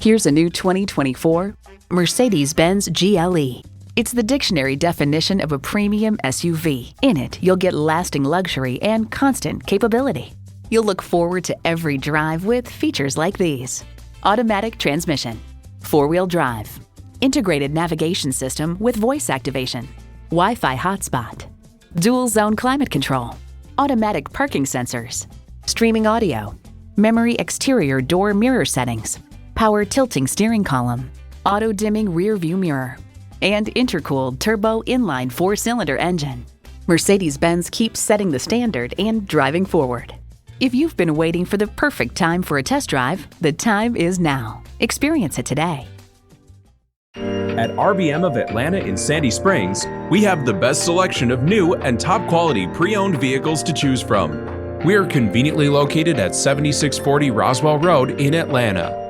Here's a new 2024 Mercedes-Benz GLE. It's the dictionary definition of a premium SUV. In it, you'll get lasting luxury and constant capability. You'll look forward to every drive with features like these: automatic transmission, four-wheel drive, integrated navigation system with voice activation, Wi-Fi hotspot, dual-zone climate control, automatic parking sensors, streaming audio, memory exterior door mirror settings, power tilting steering column, auto-dimming rear-view mirror, and intercooled turbo inline four-cylinder engine. Mercedes-Benz keeps setting the standard and driving forward. If you've been waiting for the perfect time for a test drive, the time is now. Experience it today. At RBM of Atlanta in Sandy Springs, we have the best selection of new and top-quality pre-owned vehicles to choose from. We are conveniently located at 7640 Roswell Road in Atlanta.